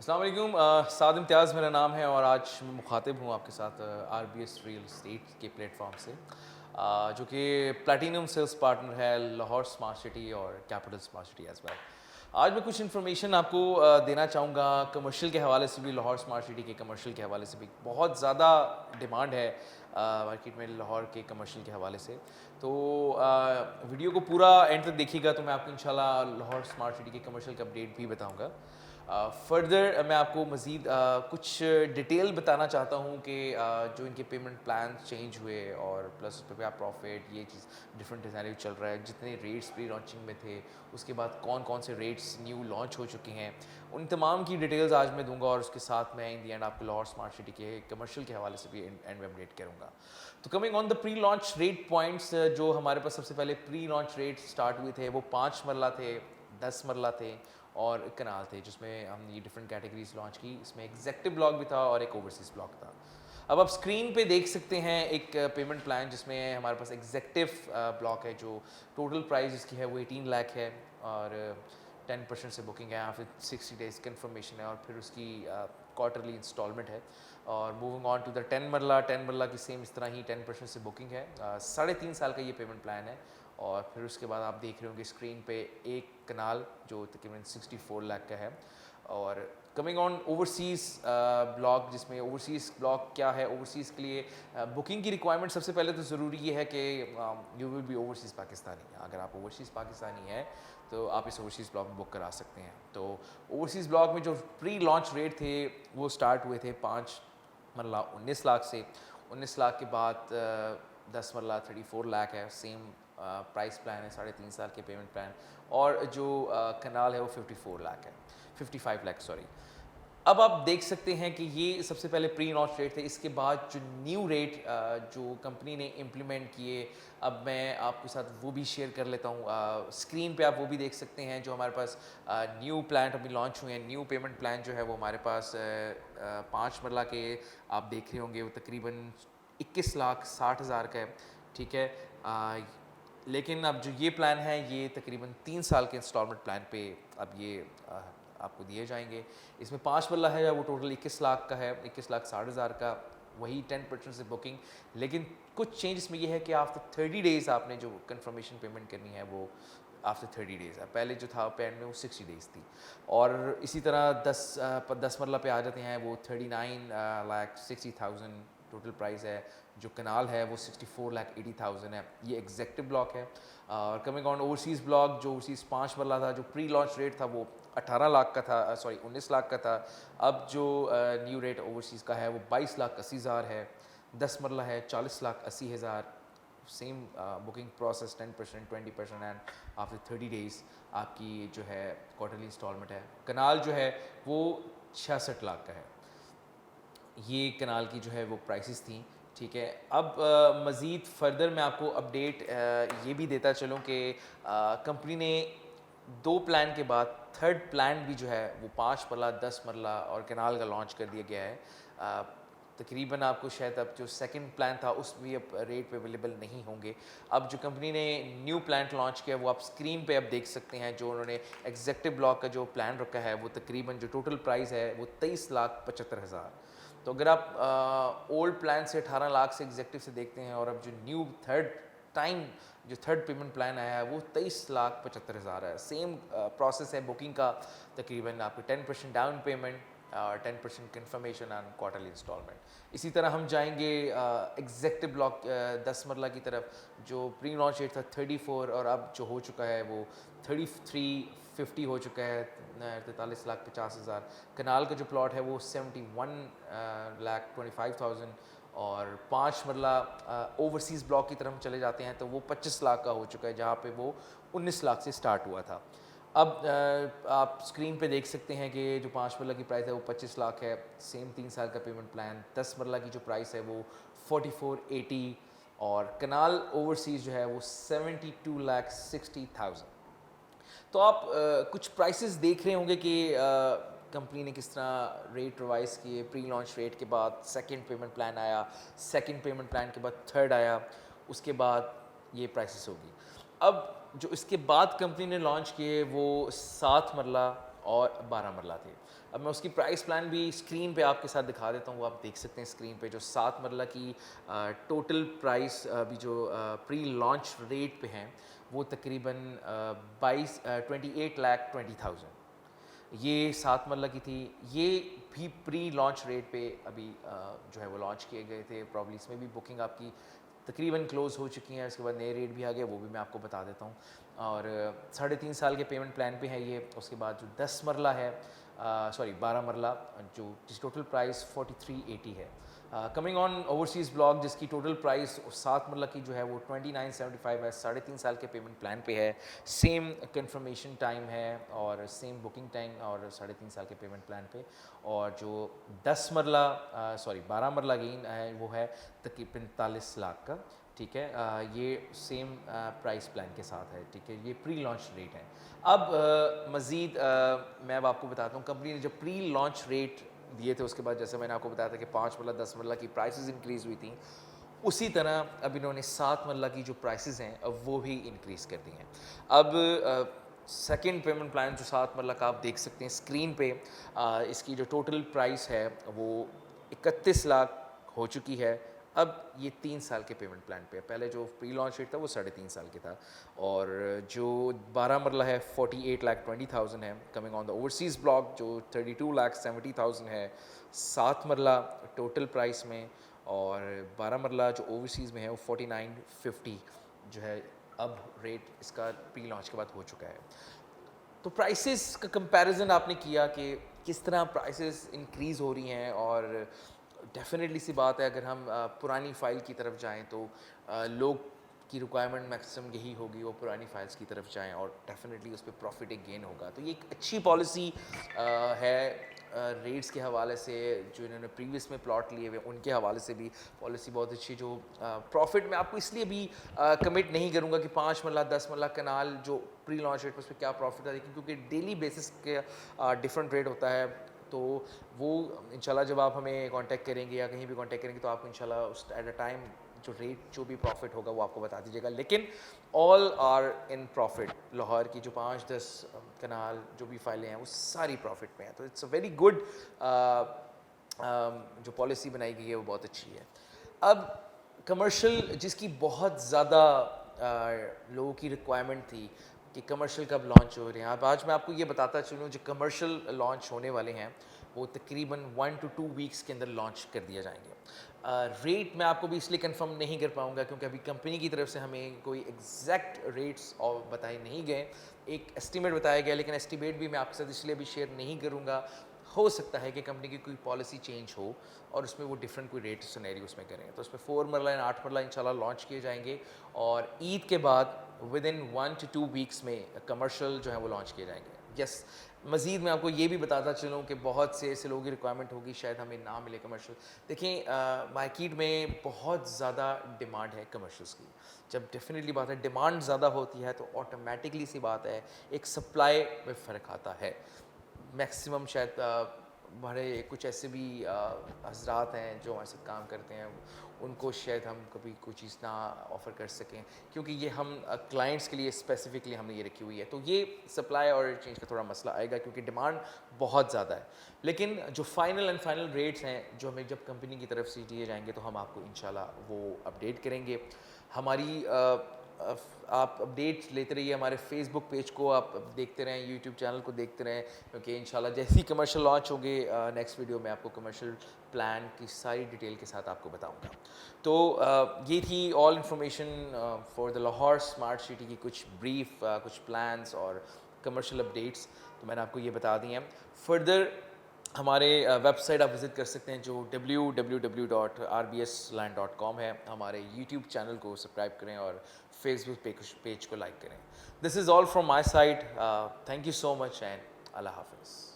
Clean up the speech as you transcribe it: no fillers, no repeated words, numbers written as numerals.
السلام علیکم، سعد امتیاز میرا نام ہے اور آج میں مخاطب ہوں آپ کے ساتھ R B S real estate کے پلیٹ فارم سے، جو کہ پلیٹینم سیلز پارٹنر ہے لاہور اسمارٹ سٹی اور capital smart city as well. آج میں کچھ انفارمیشن آپ کو دینا چاہوں گا کمرشل کے حوالے سے بھی، لاہور اسمارٹ سٹی کے کمرشل کے حوالے سے بھی بہت زیادہ ڈیمانڈ ہے مارکیٹ میں لاہور کے کمرشل کے حوالے سے۔ تو ویڈیو کو پورا اینڈ تک دیکھیے گا تو میں آپ کو انشاءاللہ لاہور اسمارٹ سٹی کے کمرشل کا اپڈیٹ بھی بتاؤں گا۔ فردر میں آپ کو مزید کچھ ڈیٹیل بتانا چاہتا ہوں کہ جو ان کے پیمنٹ پلان چینج ہوئے اور پلس اس پہ کیا پروفٹ، یہ چیز ڈفرینٹ ڈیزائن چل رہا ہے، جتنے ریٹس پری لانچنگ میں تھے اس کے بعد کون کون سے ریٹس نیو لانچ ہو چکے ہیں، ان تمام کی ڈیٹیلز آج میں دوں گا اور اس کے ساتھ میں ان دی اینڈ آپ کو لاہور اسمارٹ سٹی کے کمرشل کے حوالے سے بھی اینڈ میں اپڈیٹ کروں گا۔ تو coming on the pre launch rate points, جو ہمارے پاس سب سے پہلے پری لانچ ریٹ اسٹارٹ ہوئے تھے وہ 5 مرلہ تھے، 10 مرلہ تھے اور کنال تھے، جس میں ہم یہ ڈفرینٹ کیٹیگریز لانچ کی۔ اس میں ایگزیکٹو بلاک بھی تھا اور ایک اوورسیز بلاک تھا۔ اب آپ اسکرین پہ دیکھ سکتے ہیں ایک پیمنٹ پلان جس میں ہمارے پاس ایگزیکٹو بلاک ہے، جو ٹوٹل پرائز اس کی ہے وہ 18 لاکھ ہے اور 10% سے بکنگ ہے، یا پھر 60 days کنفرمیشن ہے اور پھر اس کی کوارٹرلی انسٹالمنٹ ہے۔ اور موونگ آن ٹو دا 10 مرلہ کی سیم اس طرح ہی 10% سے بکنگ ہے، 3.5 سال کا یہ پیمنٹ پلان ہے۔ اور پھر اس کے بعد آپ دیکھ رہے ہوں گے اسکرین پہ ایک کنال جو تقریباً 64 لاکھ کا ہے۔ اور کمنگ آن اوورسیز بلاک، جس میں اوورسیز بلاک کیا ہے، اوورسیز کے لیے بکنگ کی ریکوائرمنٹ سب سے پہلے تو ضروری یہ ہے کہ you will be overseas Pakistani. اگر آپ اوورسیز پاکستانی ہیں تو آپ اس اوورسیز بلاک میں بک کرا سکتے ہیں۔ تو اوورسیز بلاک میں جو پری لانچ ریٹ تھے وہ اسٹارٹ ہوئے تھے 5 مرلہ 19 لاکھ سے، 19 لاکھ کے بعد 10 مرلہ 34 لاکھ ہے، سیم پرائس پلان ہے، 3.5 سال کے پیمنٹ پلان، اور جو کنال ہے وہ 54 لاکھ ہے، 55 لاکھ سوری۔ اب آپ دیکھ سکتے ہیں کہ یہ سب سے پہلے پری لانچ ریٹ تھے۔ اس کے بعد جو نیو ریٹ جو کمپنی نے امپلیمنٹ کیے، اب میں آپ کے ساتھ وہ بھی شیئر کر لیتا ہوں۔ اسکرین پہ آپ وہ بھی دیکھ سکتے ہیں جو ہمارے پاس نیو پلان ابھی لانچ ہوئے ہیں۔ نیو پیمنٹ پلان جو ہے وہ ہمارے پاس 5 مرلہ کے آپ دیکھ رہے ہوں گے، وہ تقریباً 21,60,000 کا ہے، ٹھیک ہے۔ لیکن اب جو یہ پلان ہے یہ تقریباً 3 سال کے انسٹالمنٹ پلان پہ اب یہ آپ کو دیے جائیں گے۔ اس میں 5 مرلہ ہے وہ ٹوٹل 21 لاکھ کا ہے، 21,60,000 کا، وہی 10% سے بکنگ۔ لیکن کچھ چینج اس میں یہ ہے کہ آفٹر 30 days آپ نے جو کنفرمیشن پیمنٹ کرنی ہے وہ آفٹر 30 days ہے، پہلے جو تھا پین میں وہ 60 days تھی۔ اور اسی طرح 10 مرلہ پہ آ جاتے ہیں، وہ 39,60,000 ٹوٹل پرائز ہے، جو کنال ہے وہ 64,80,000 ہے، یہ ایگزیکٹو بلاک ہے۔ اور کمنگ آن اوورسیز بلاک، جو اوورسیز 5 مرلہ تھا، جو پری لانچ ریٹ تھا وہ 18 لاکھ کا تھا، 19 لاکھ کا تھا۔ اب جو نیو ریٹ اوورسیز کا ہے وہ 22,80,000 ہے، 10 مرلہ ہے 40,80,000، same booking process 10%، 20% and after 30 days آپ کی جو ہے کوارٹرلی انسٹالمنٹ ہے۔ کنال جو ہے وہ 66 لاکھ کا ہے۔ یہ کنال کی جو ہے وہ پرائسز تھیں، ٹھیک ہے۔ اب مزید فردر میں آپ کو اپڈیٹ یہ بھی دیتا چلوں کہ کمپنی نے 2 پلان کے بعد تھرڈ پلان بھی جو ہے وہ 5 مرلہ 10 مرلہ اور کنال کا لانچ کر دیا گیا ہے۔ تقریباً آپ کو شاید اب جو سیکنڈ پلان تھا اس بھی اب ریٹ پہ اویلیبل نہیں ہوں گے۔ اب جو کمپنی نے نیو پلانٹ لانچ کیا وہ آپ اسکرین پہ اب دیکھ سکتے ہیں، جو انہوں نے ایگزیکٹو بلاک کا جو پلان رکھا ہے وہ تقریباً جو ٹوٹل پرائز ہے وہ 23,75,000۔ تو اگر آپ اولڈ پلان سے 18 لاکھ سے ایگزیکٹو سے دیکھتے ہیں اور اب جو نیو تھرڈ پیمنٹ پلان آیا ہے وہ 23,75,000 ہے، سیم پروسیس ہے بکنگ کا، تقریباً آپ کو 10% ڈاؤن پیمنٹ اور 10% کنفرمیشن اینڈ کوارٹرلی انسٹالمنٹ۔ اسی طرح ہم جائیں گے ایگزیکٹو بلاک 10 مرلہ کی طرف، جو پری لانچ ریٹ تھا 34 اور اب جو ہو چکا ہے وہ 33,50 ہو چکا ہے، 43,50,000۔ کنال کا جو پلاٹ ہے وہ 71,25,000 اور 5 مرلہ اوورسیز بلاک کی طرف ہم چلے جاتے ہیں تو وہ 25 لاکھ کا ہو چکا ہے، جہاں پہ وہ 19 لاکھ سے سٹارٹ ہوا تھا۔ اب آپ اسکرین پہ دیکھ سکتے ہیں کہ جو 5 مرلہ کی پرائس ہے وہ 25 لاکھ ہے، سیم 3 سال کا پیمنٹ پلان۔ 10 مرلہ کی جو پرائس ہے وہ 44,80 اور کنال اوورسیز جو ہے وہ 72,60,000۔ تو آپ کچھ پرائسز دیکھ رہے ہوں گے کہ کمپنی نے کس طرح ریٹ ریوائز کیے۔ پری لانچ ریٹ کے بعد سیکنڈ پیمنٹ پلان آیا، سیکنڈ پیمنٹ پلان کے بعد تھرڈ آیا، اس کے بعد یہ پرائسز ہوگی۔ اب جو اس کے بعد کمپنی نے لانچ کیے وہ 7 مرلہ और 12 मरला थे। अब मैं उसकी प्राइस प्लान भी स्क्रीन पे आपके साथ दिखा देता हूँ, वो आप देख सकते हैं स्क्रीन पे। जो 7 मरला की टोटल प्राइस अभी जो प्री लॉन्च रेट पे हैं वो तकरीबन 28,20,000 ये 7 मरला की थी। ये भी प्री लॉन्च रेट पे अभी जो है वो लॉन्च किए गए थे। प्रॉब्ली इसमें भी बुकिंग आपकी तकरीबन क्लोज़ हो चुकी हैं। उसके बाद नए रेट भी आ गए, वो भी मैं आपको बता देता हूँ। और 3.5 साल के पेमेंट प्लान पे है ये। उसके बाद जो 10 मरला है, सॉरी 12 मरला, जो जिस टोटल प्राइस 4380 है। कमिंग ऑन ओवरसीज़ ब्लॉक जिसकी टोटल प्राइस 7 मरला की जो है वो 2975 है, 3.5 साल के पेमेंट प्लान पे है। सेम कंफर्मेशन टाइम है और सेम बुकिंग टाइम और 3.5 साल के पेमेंट प्लान पे। और जो 10 मरला सॉरी 12 मरला गेन है वो है तकरीबन 45 लाख का, ठीक है। ये सेम प्राइस प्लान के साथ है, ठीक है। ये प्री लॉन्च रेट है। अब मज़ीद मैं अब आपको बताता हूँ कंपनी ने जब प्री लॉन्च रेट दिए थे उसके बाद जैसे मैंने आपको बताया था कि 5 मरला 10 मरला की प्राइसेस इंक्रीज़ हुई थी, उसी तरह अब इन्होंने 7 मरला की जो प्राइसेस हैं अब वो भी इंक्रीज़ कर दी हैं। अब सेकेंड पेमेंट प्लान जो 7 मरला का आप देख सकते हैं स्क्रीन पे, इसकी जो टोटल प्राइस है वो 31 लाख हो चुकी है। अब ये 3 साल के पेमेंट प्लान पे है। पहले जो प्री लॉन्च रेट था वो 3.5 साल के था। और जो 12 मरला है 48,20,000 है। Coming on the overseas block जो 32,70,000 है 7 मरला टोटल प्राइस में। और 12 मरला जो ओवरसीज़ में है वो 4950 जो है अब रेट इसका प्री लॉन्च के बाद हो चुका है। तो प्राइसेस का कंपैरिजन आपने किया कि किस तरह प्राइसेस इंक्रीज़ हो रही हैं। और डेफिनेटली सी बात है, अगर हम पुरानी फ़ाइल की तरफ जाएं तो लोग की रिक्वायरमेंट मैक्सिमम यही होगी वो पुरानी फाइल्स की तरफ जाएं और डेफिनेटली उस पर प्रॉफिट एक गेन होगा। तो ये एक अच्छी पॉलिसी है रेट्स के हवाले से। जो इन्होंने प्रीवियस में प्लॉट लिए हुए उनके हवाले से भी पॉलिसी बहुत अच्छी। जो प्रॉफिट में आपको इसलिए भी कमिट नहीं करूँगा कि 5 मरला 10 मरला कनाल जो प्री लॉन्च रेट पर उस पर क्या प्रॉफिट है, क्योंकि डेली बेसिस के डिफरेंट रेट होता है। तो वो इंशाल्लाह जब आप हमें कांटेक्ट करेंगे या कहीं भी कांटेक्ट करेंगे तो आपको इंशाल्लाह उस एट अ टाइम जो रेट जो भी प्रॉफिट होगा वो आपको बता दीजिएगा। लेकिन all are in profit. Lahore की जो 5-10 कनाल जो भी फाइलें हैं वो सारी प्रॉफिट में हैं। तो इट्स अ वेरी गुड जो पॉलिसी बनाई गई है वो बहुत अच्छी है। अब कमर्शियल जिसकी बहुत ज़्यादा लोगों की रिक्वायरमेंट थी कि कमर्शियल कब लॉन्च हो रहे हैं। अब आज मैं आपको ये बताता चलूँ जो कमर्शियल लॉन्च होने वाले हैं वो तकरीबन 1 to 2 वीक्स के अंदर लॉन्च कर दिया जाएंगे। रेट मैं आपको भी इसलिए कंफर्म नहीं कर पाऊँगा क्योंकि अभी कंपनी की तरफ से हमें कोई एग्जैक्ट रेट्स और बताए नहीं गए। एक एस्टीमेट बताया गया, लेकिन एस्टीमेट भी मैं आपके साथ इसलिए भी शेयर नहीं करूँगा। हो सकता है कि कंपनी की कोई पॉलिसी चेंज हो और उसमें वो डिफरेंट कोई रेट सिनेरियो उसमें करें। तो उसमें 4 मरला एंड 8 मरला इंशाल्लाह लॉन्च किए जाएंगे और ईद के बाद विद इन 1 to 2 वीक्स में कमर्शियल जो है वो लॉन्च किए जाएंगे। यस, मज़ीद मैं आपको ये भी बताता चलूँ कि बहुत से ऐसे लोगों की रिक्वायरमेंट होगी शायद हमें ना मिले कमर्शियल। देखिए मार्केट में बहुत ज़्यादा डिमांड है कमर्शियल्स की। जब डेफिनेटली बात है डिमांड ज़्यादा होती है तो ऑटोमेटिकली सी बात है एक सप्लाई में फ़र्क आता है। मैक्सिमम शायद हमारे कुछ ऐसे भी हजरात हैं जो हमारे साथ काम करते हैं, उनको शायद हम कभी कोई चीज़ ना ऑफ़र कर सकें क्योंकि ये हम क्लाइंट्स के लिए स्पेसिफिकली हमने ये रखी हुई है। तो ये सप्लाई और चेंज का थोड़ा मसला आएगा क्योंकि डिमांड बहुत ज़्यादा है। लेकिन जो फाइनल एंड फाइनल रेट्स हैं जो हमें जब कंपनी की तरफ से दिए जाएंगे तो हम आपको इंशाल्लाह वो अपडेट करेंगे। हमारी आप अपडेट्स लेते रहिए, हमारे फेसबुक पेज को आप देखते रहें, यूट्यूब चैनल को देखते रहें, क्योंकि इंशाल्लाह जैसे ही कमर्शियल लॉन्च होंगे नेक्स्ट वीडियो में आपको कमर्शियल प्लान की सारी डिटेल के साथ आपको बताऊंगा। तो ये थी all information for the Lahore smart city की कुछ ब्रीफ कुछ प्लान्स और कमर्शियल अपडेट्स तो मैंने आपको ये बता दी हैं। फर्दर हमारे वेबसाइट आप विज़िट कर सकते हैं जो www.rbsland.com है। हमारे यूट्यूब चैनल को सब्सक्राइब करें और फेसबुक पेज को लाइक करें। This is all from my side. Thank you so much and अल्लाह हाफिज़।